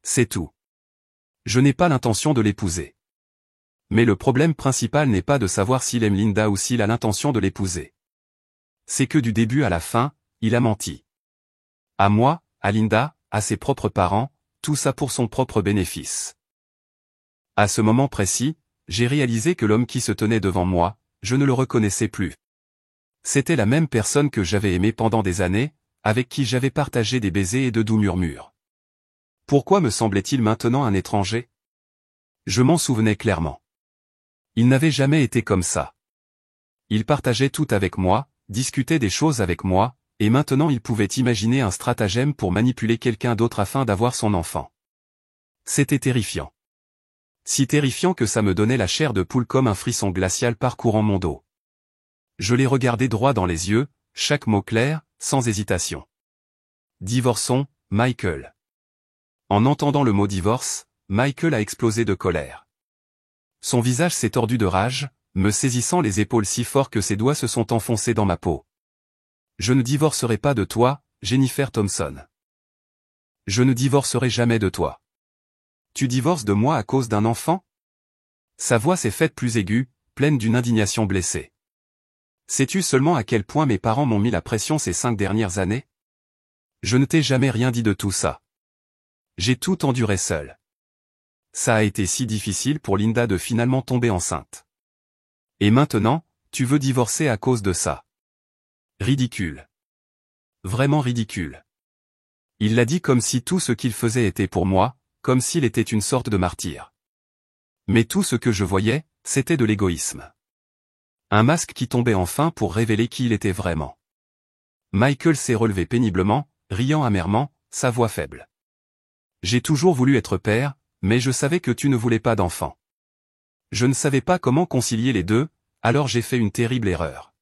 C'est tout. Je n'ai pas l'intention de l'épouser. Mais le problème principal n'est pas de savoir s'il aime Linda ou s'il a l'intention de l'épouser. C'est que du début à la fin, il a menti. À moi, à Linda, à ses propres parents, tout ça pour son propre bénéfice. À ce moment précis, j'ai réalisé que l'homme qui se tenait devant moi, je ne le reconnaissais plus. C'était la même personne que j'avais aimée pendant des années, avec qui j'avais partagé des baisers et de doux murmures. Pourquoi me semblait-il maintenant un étranger? Je m'en souvenais clairement. Il n'avait jamais été comme ça. Il partageait tout avec moi, discutait des choses avec moi, et maintenant il pouvait imaginer un stratagème pour manipuler quelqu'un d'autre afin d'avoir son enfant. C'était terrifiant. Si terrifiant que ça me donnait la chair de poule comme un frisson glacial parcourant mon dos. Je l'ai regardé droit dans les yeux, chaque mot clair, sans hésitation. Divorçons, Michael. En entendant le mot divorce, Michael a explosé de colère. Son visage s'est tordu de rage, me saisissant les épaules si fort que ses doigts se sont enfoncés dans ma peau. Je ne divorcerai pas de toi, Jennifer Thompson. Je ne divorcerai jamais de toi. Tu divorces de moi à cause d'un enfant? Sa voix s'est faite plus aiguë, pleine d'une indignation blessée. Sais-tu seulement à quel point mes parents m'ont mis la pression ces 5 dernières années? Je ne t'ai jamais rien dit de tout ça. J'ai tout enduré seul. Ça a été si difficile pour Linda de finalement tomber enceinte. Et maintenant, tu veux divorcer à cause de ça. Ridicule. Vraiment ridicule. Il l'a dit comme si tout ce qu'il faisait était pour moi, comme s'il était une sorte de martyr. Mais tout ce que je voyais, c'était de l'égoïsme. Un masque qui tombait enfin pour révéler qui il était vraiment. Michael s'est relevé péniblement, riant amèrement, sa voix faible. J'ai toujours voulu être père, mais je savais que tu ne voulais pas d'enfant. Je ne savais pas comment concilier les deux, alors j'ai fait une terrible erreur.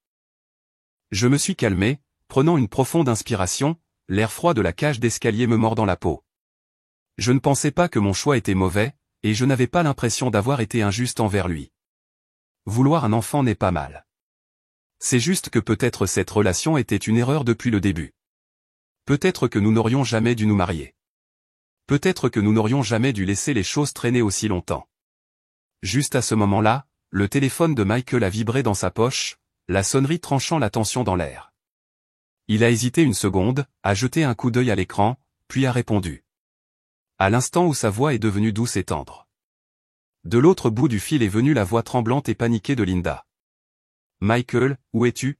Je me suis calmé, prenant une profonde inspiration, l'air froid de la cage d'escalier me mordant la peau. Je ne pensais pas que mon choix était mauvais, et je n'avais pas l'impression d'avoir été injuste envers lui. Vouloir un enfant n'est pas mal. C'est juste que peut-être cette relation était une erreur depuis le début. Peut-être que nous n'aurions jamais dû nous marier. Peut-être que nous n'aurions jamais dû laisser les choses traîner aussi longtemps. Juste à ce moment-là, le téléphone de Michael a vibré dans sa poche, la sonnerie tranchant la tension dans l'air. Il a hésité une seconde, a jeté un coup d'œil à l'écran, puis a répondu. À l'instant où sa voix est devenue douce et tendre. De l'autre bout du fil est venue la voix tremblante et paniquée de Linda. « Michael, où es-tu?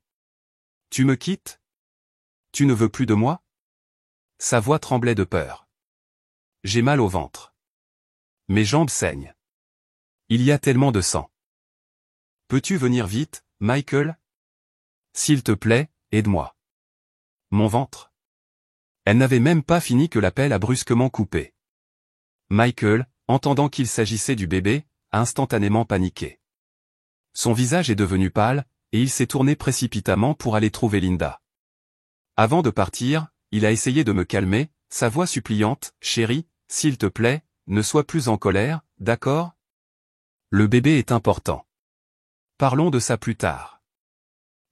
Tu me quittes? Tu ne veux plus de moi ?» Sa voix tremblait de peur. « J'ai mal au ventre. Mes jambes saignent. Il y a tellement de sang. Peux-tu venir vite, Michael? S'il te plaît, aide-moi. Mon ventre. » Elle n'avait même pas fini que l'appel a brusquement coupé. Michael, entendant qu'il s'agissait du bébé, a instantanément paniqué. Son visage est devenu pâle, et il s'est tourné précipitamment pour aller trouver Linda. Avant de partir, il a essayé de me calmer, sa voix suppliante, « Chérie, s'il te plaît, ne sois plus en colère, d'accord? Le bébé est important. Parlons de ça plus tard.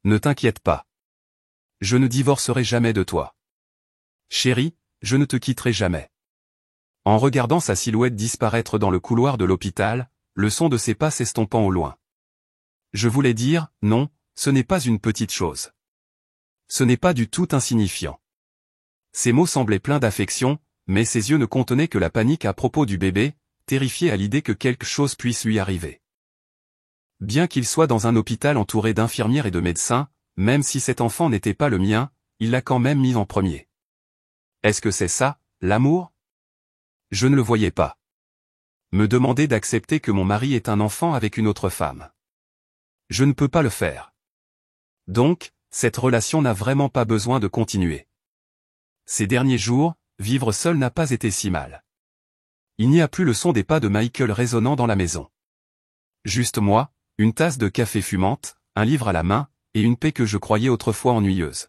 Ne t'inquiète pas. Je ne divorcerai jamais de toi. Chérie, je ne te quitterai jamais. » En regardant sa silhouette disparaître dans le couloir de l'hôpital, le son de ses pas s'estompant au loin. Je voulais dire, non, ce n'est pas une petite chose. Ce n'est pas du tout insignifiant. Ses mots semblaient pleins d'affection, mais ses yeux ne contenaient que la panique à propos du bébé, terrifié à l'idée que quelque chose puisse lui arriver. Bien qu'il soit dans un hôpital entouré d'infirmières et de médecins, même si cet enfant n'était pas le mien, il l'a quand même mis en premier. Est-ce que c'est ça, l'amour? Je ne le voyais pas. Me demander d'accepter que mon mari ait un enfant avec une autre femme. Je ne peux pas le faire. Donc, cette relation n'a vraiment pas besoin de continuer. Ces derniers jours, vivre seul n'a pas été si mal. Il n'y a plus le son des pas de Michael résonnant dans la maison. Juste moi, une tasse de café fumante, un livre à la main, et une paix que je croyais autrefois ennuyeuse.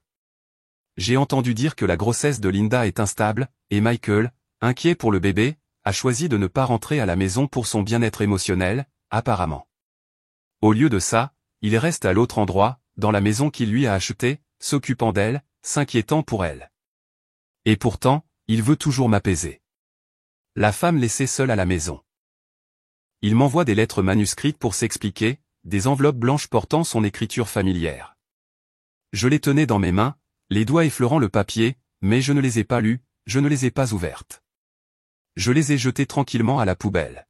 J'ai entendu dire que la grossesse de Linda est instable, et Michael, inquiet pour le bébé, a choisi de ne pas rentrer à la maison pour son bien-être émotionnel, apparemment. Au lieu de ça, il reste à l'autre endroit, dans la maison qu'il lui a achetée, s'occupant d'elle, s'inquiétant pour elle. Et pourtant, il veut toujours m'apaiser. La femme laissée seule à la maison. Il m'envoie des lettres manuscrites pour s'expliquer, des enveloppes blanches portant son écriture familière. Je les tenais dans mes mains, les doigts effleurant le papier, mais je ne les ai pas lues, je ne les ai pas ouvertes. Je les ai jetées tranquillement à la poubelle.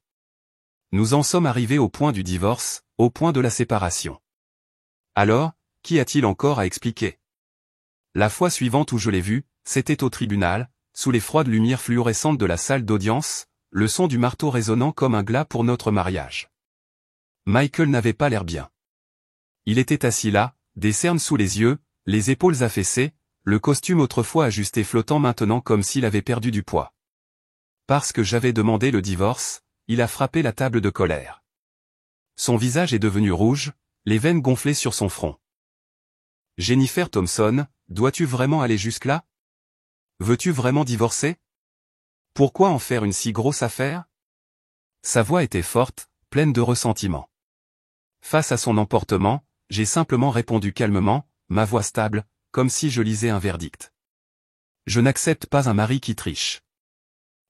Nous en sommes arrivés au point du divorce, au point de la séparation. Alors, qu'y a-t-il encore à expliquer? La fois suivante où je l'ai vu, c'était au tribunal, sous les froides lumières fluorescentes de la salle d'audience, le son du marteau résonnant comme un glas pour notre mariage. Michael n'avait pas l'air bien. Il était assis là, des cernes sous les yeux, les épaules affaissées, le costume autrefois ajusté flottant maintenant comme s'il avait perdu du poids. Parce que j'avais demandé le divorce, il a frappé la table de colère. Son visage est devenu rouge, les veines gonflées sur son front. « Jennifer Thompson, dois-tu vraiment aller jusque-là? Veux-tu vraiment divorcer? Pourquoi en faire une si grosse affaire ?» Sa voix était forte, pleine de ressentiment. Face à son emportement, j'ai simplement répondu calmement, ma voix stable, comme si je lisais un verdict. Je n'accepte pas un mari qui triche.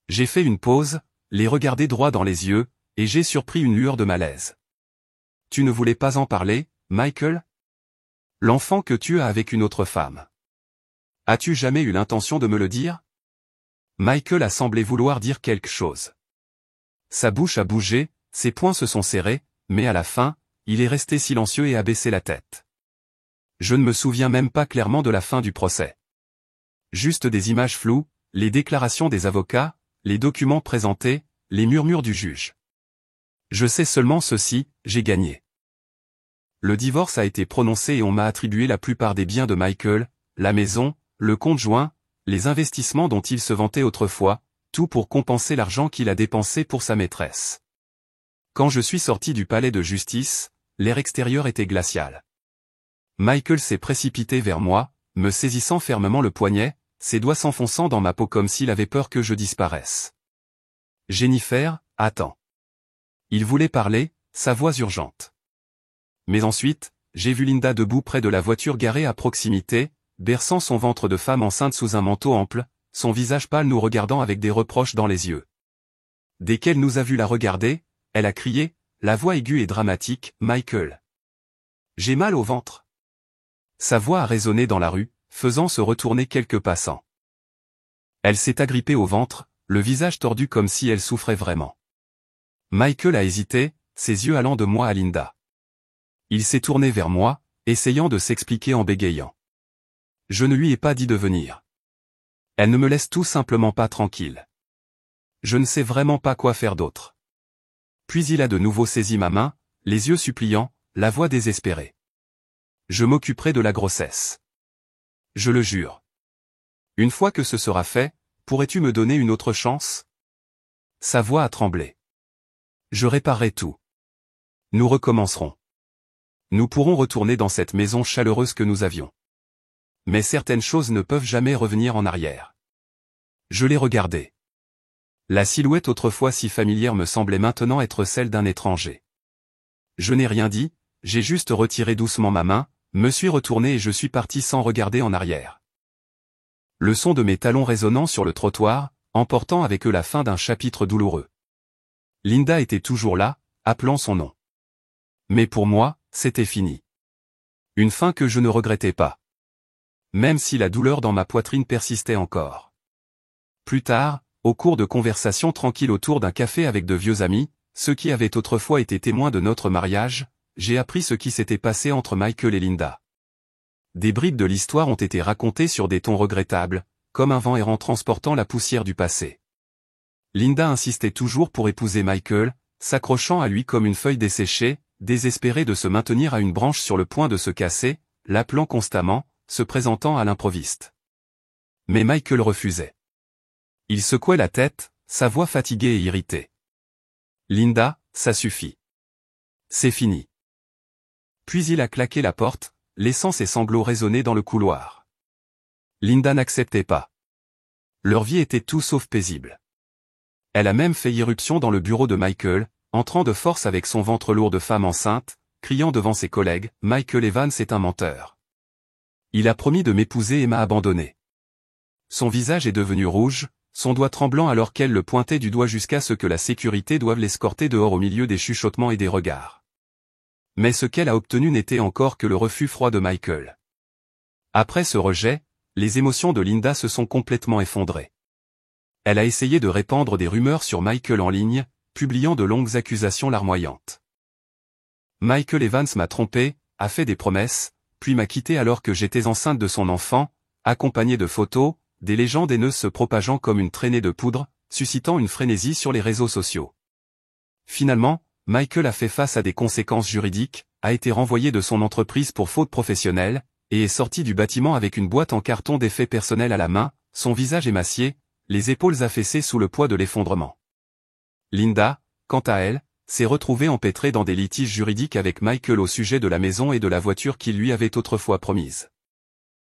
J'ai fait une pause, les regardé droit dans les yeux, et j'ai surpris une lueur de malaise. Tu ne voulais pas en parler, Michael? L'enfant que tu as avec une autre femme. As-tu jamais eu l'intention de me le dire? Michael a semblé vouloir dire quelque chose. Sa bouche a bougé, ses poings se sont serrés, mais à la fin, il est resté silencieux et a baissé la tête. Je ne me souviens même pas clairement de la fin du procès. Juste des images floues, les déclarations des avocats, les documents présentés, les murmures du juge. Je sais seulement ceci, j'ai gagné. Le divorce a été prononcé et on m'a attribué la plupart des biens de Michael, la maison, le compte joint, les investissements dont il se vantait autrefois, tout pour compenser l'argent qu'il a dépensé pour sa maîtresse. Quand je suis sorti du palais de justice, l'air extérieur était glacial. Michael s'est précipité vers moi, me saisissant fermement le poignet, ses doigts s'enfonçant dans ma peau comme s'il avait peur que je disparaisse. « Jennifer, attends. » Il voulait parler, sa voix urgente. Mais ensuite, j'ai vu Linda debout près de la voiture garée à proximité, berçant son ventre de femme enceinte sous un manteau ample, son visage pâle nous regardant avec des reproches dans les yeux. Dès qu'elle nous a vu la regarder, elle a crié, la voix aiguë et dramatique, « Michael. J'ai mal au ventre. » Sa voix a résonné dans la rue, faisant se retourner quelques passants. Elle s'est agrippée au ventre, le visage tordu comme si elle souffrait vraiment. Michael a hésité, ses yeux allant de moi à Linda. Il s'est tourné vers moi, essayant de s'expliquer en bégayant. Je ne lui ai pas dit de venir. Elle ne me laisse tout simplement pas tranquille. Je ne sais vraiment pas quoi faire d'autre. Puis il a de nouveau saisi ma main, les yeux suppliants, la voix désespérée. Je m'occuperai de la grossesse. Je le jure. Une fois que ce sera fait, pourrais-tu me donner une autre chance? Sa voix a tremblé. Je réparerai tout. Nous recommencerons. Nous pourrons retourner dans cette maison chaleureuse que nous avions. Mais certaines choses ne peuvent jamais revenir en arrière. Je l'ai regardé. La silhouette autrefois si familière me semblait maintenant être celle d'un étranger. Je n'ai rien dit, j'ai juste retiré doucement ma main, me suis retourné et je suis parti sans regarder en arrière. Le son de mes talons résonnant sur le trottoir, emportant avec eux la fin d'un chapitre douloureux. Linda était toujours là, appelant son nom. Mais pour moi, c'était fini. Une fin que je ne regrettais pas. Même si la douleur dans ma poitrine persistait encore. Plus tard, au cours de conversations tranquilles autour d'un café avec de vieux amis, ceux qui avaient autrefois été témoins de notre mariage, j'ai appris ce qui s'était passé entre Michael et Linda. Des bribes de l'histoire ont été racontées sur des tons regrettables, comme un vent errant transportant la poussière du passé. Linda insistait toujours pour épouser Michael, s'accrochant à lui comme une feuille desséchée, désespérée de se maintenir à une branche sur le point de se casser, l'appelant constamment, se présentant à l'improviste. Mais Michael refusait. Il secouait la tête, sa voix fatiguée et irritée. Linda, ça suffit. C'est fini. Puis il a claqué la porte, laissant ses sanglots résonner dans le couloir. Linda n'acceptait pas. Leur vie était tout sauf paisible. Elle a même fait irruption dans le bureau de Michael, entrant de force avec son ventre lourd de femme enceinte, criant devant ses collègues, « Michael Evans est un menteur. Il a promis de m'épouser et m'a abandonné. » Son visage est devenu rouge, son doigt tremblant alors qu'elle le pointait du doigt jusqu'à ce que la sécurité doive l'escorter dehors au milieu des chuchotements et des regards. Mais ce qu'elle a obtenu n'était encore que le refus froid de Michael. Après ce rejet, les émotions de Linda se sont complètement effondrées. Elle a essayé de répandre des rumeurs sur Michael en ligne, publiant de longues accusations larmoyantes. Michael Evans m'a trompé, a fait des promesses, puis m'a quitté alors que j'étais enceinte de son enfant, accompagné de photos, des légendes haineuses se propageant comme une traînée de poudre, suscitant une frénésie sur les réseaux sociaux. Finalement, Michael a fait face à des conséquences juridiques, a été renvoyé de son entreprise pour faute professionnelle, et est sorti du bâtiment avec une boîte en carton d'effets personnels à la main, son visage émacié, les épaules affaissées sous le poids de l'effondrement. Linda, quant à elle, s'est retrouvée empêtrée dans des litiges juridiques avec Michael au sujet de la maison et de la voiture qu'il lui avait autrefois promise.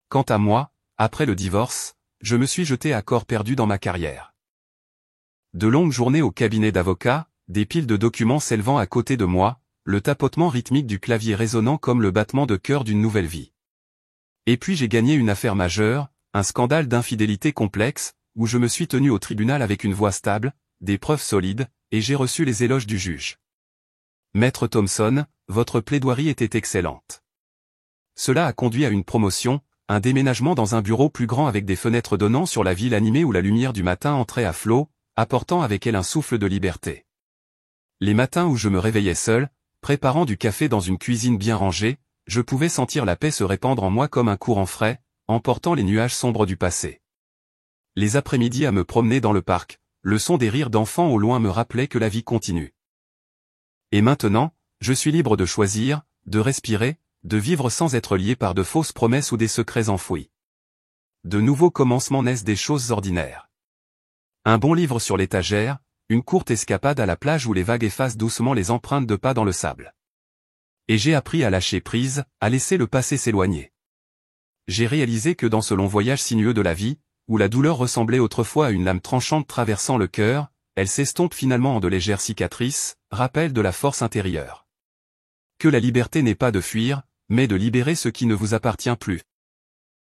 Quant à moi, après le divorce, je me suis jeté à corps perdu dans ma carrière. De longues journées au cabinet d'avocat, des piles de documents s'élevant à côté de moi, le tapotement rythmique du clavier résonnant comme le battement de cœur d'une nouvelle vie. Et puis j'ai gagné une affaire majeure, un scandale d'infidélité complexe, où je me suis tenu au tribunal avec une voix stable, des preuves solides, et j'ai reçu les éloges du juge. Maître Thompson, votre plaidoirie était excellente. Cela a conduit à une promotion, un déménagement dans un bureau plus grand avec des fenêtres donnant sur la ville animée où la lumière du matin entrait à flot, apportant avec elle un souffle de liberté. Les matins où je me réveillais seul, préparant du café dans une cuisine bien rangée, je pouvais sentir la paix se répandre en moi comme un courant frais, emportant les nuages sombres du passé. Les après-midi à me promener dans le parc, le son des rires d'enfants au loin me rappelait que la vie continue. Et maintenant, je suis libre de choisir, de respirer, de vivre sans être lié par de fausses promesses ou des secrets enfouis. De nouveaux commencements naissent des choses ordinaires. Un bon livre sur l'étagère, une courte escapade à la plage où les vagues effacent doucement les empreintes de pas dans le sable. Et j'ai appris à lâcher prise, à laisser le passé s'éloigner. J'ai réalisé que dans ce long voyage sinueux de la vie, où la douleur ressemblait autrefois à une lame tranchante traversant le cœur, elle s'estompe finalement en de légères cicatrices, rappel de la force intérieure. Que la liberté n'est pas de fuir, mais de libérer ce qui ne vous appartient plus.